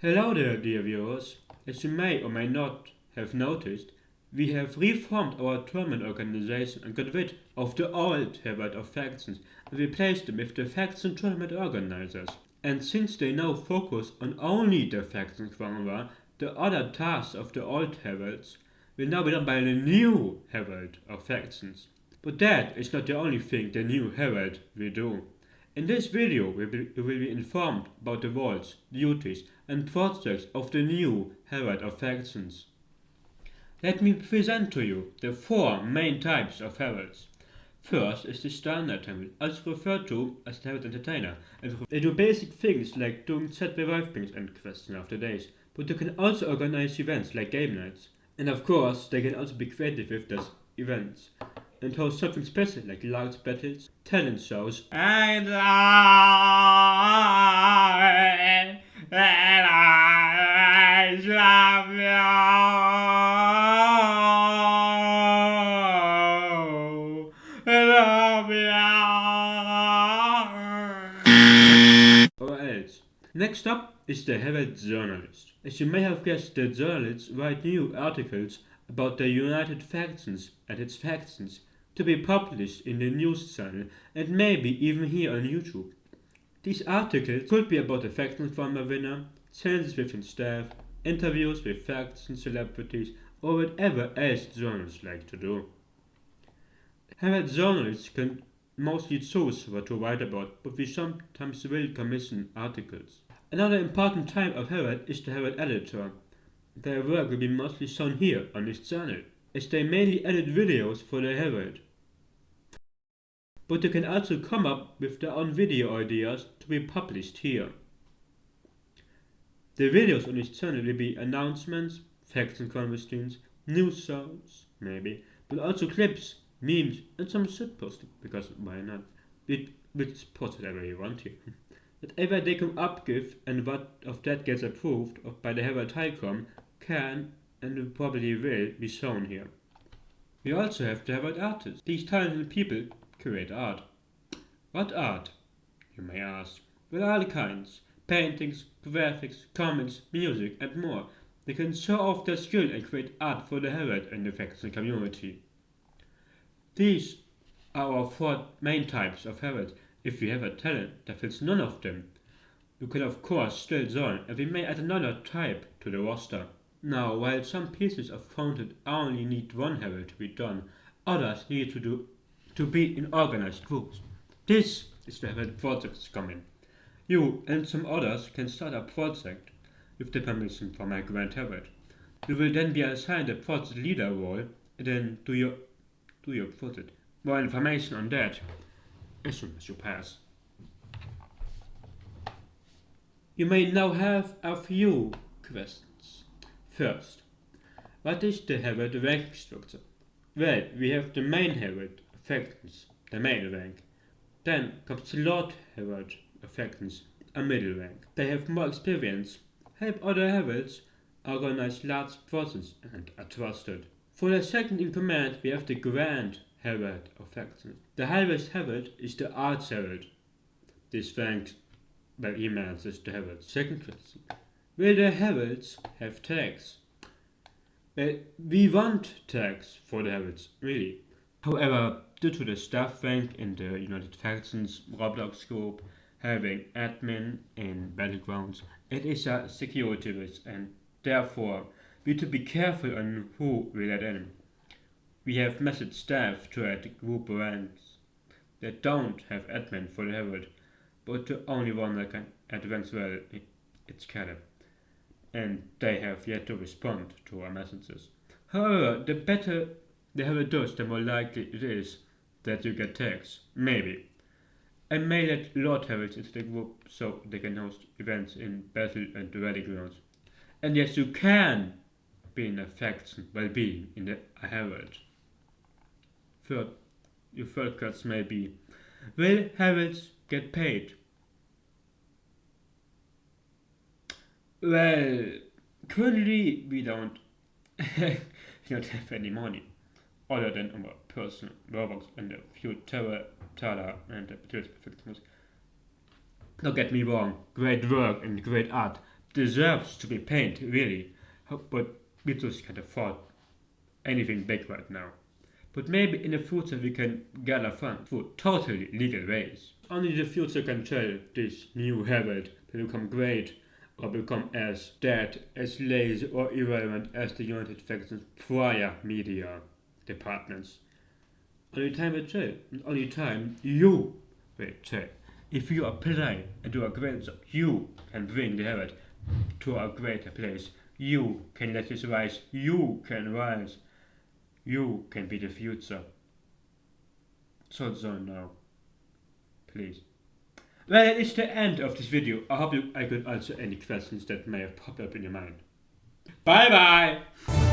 Hello there, dear viewers. As you may or may not have noticed, we have reformed our tournament organization and got rid of the old Herald of factions and replaced them with the faction tournament organizers. And since they now focus on only the faction genre, the other tasks of the old Heralds will now be done by the new Herald of factions. But that is not the only thing the new Herald will do. In this video you will be informed about the roles, duties and projects of the new Herald of Factions. Let me present to you the four main types of heralds. First is the standard herald, also referred to as the herald entertainer. They do basic things like doing set revivings and question after days, but they can also organize events like game nights. And of course, they can also be creative with those events and host something special like large battles, talent shows, and I love you, love you, or else. Next up is the Herald journalist. As you may have guessed, the journalists write new articles about the United Factions and its factions to be published in the news channel and maybe even here on YouTube. These articles could be about the faction farmer winner, changes within staff, interviews with faction celebrities, or whatever else journalists like to do. Herald journalists can mostly choose what to write about, but we sometimes will commission articles. Another important type of Herald is the Herald editor. Their work will be mostly shown here on this channel, as they mainly edit videos for the Herald. But they can also come up with their own video ideas to be published here. The videos on this channel will be announcements, faction conversations, news shows, maybe, but also clips, memes, and some shitposting, because why not? We'll post whatever you want here. Whatever they come up with and what of that gets approved of by the Herald Highcom can and probably will be shown here. We also have the Herald artists. These talented people create art. What art, you may ask? Well, all kinds. Paintings, graphics, comics, music, and more. They can show off their skill and create art for the Herald and the faction community. These are our four main types of Herald. If you have a talent that fits none of them, you can of course still join, and we may add another type to the roster. Now, while some pieces of content only need one Herald to be done, others need to be in organized groups. This is where Herald projects come in. You and some others can start a project with the permission from a Grand Herald. You will then be assigned a project leader role and then do your project. More information on that as soon as you pass. You may now have a few questions. First, what is the Herald ranking structure? Well, we have the main Herald factions, the main rank. Then comes the Lord Herald factions, a middle rank. They have more experience, help other Heralds, organize large projects, and are trusted. For the second in command, we have the Grand Herald of factions. The highest Herald is the Arch Herald. This rank by emails is the Herald. Second question. Will the Heralds have tags? Well, we want tags for the Heralds, really. However, due to the staff rank in the United Factions Roblox group having admin in Battlegrounds, it is a security risk and therefore we need to be careful on who we let in. We have messaged staff to add group ranks that don't have admin for the Herald, but the only one that can add ranks well, it's Caleb. And they have yet to respond to our messages. However, the better the Herald does, the more likely it is that you get tags. Maybe. I may let Lord Heralds into the group so they can host events in battle and rally grounds. And yes, you can be in a faction while being in a Herald. Your third question may be, will Heralds get paid? Well, currently we don't have any money other than our personal Robux and a few Tala and the materials perfectionist. Don't get me wrong, great work and great art deserves to be painted, really. But we just can't afford anything big right now. But maybe in the future we can gather funds through totally legal ways. Only the future can tell this new Herald will become great or become as dead, as lazy or irrelevant as the United Faction's prior media departments. Only time will tell, and only time you will tell. If you apply and do a great job, you can bring the Herald to a greater place. You can let this rise. You can rise. You can be the future. So now, please. Well, that is the end of this video. I hope I could answer any questions that may have popped up in your mind. Bye bye!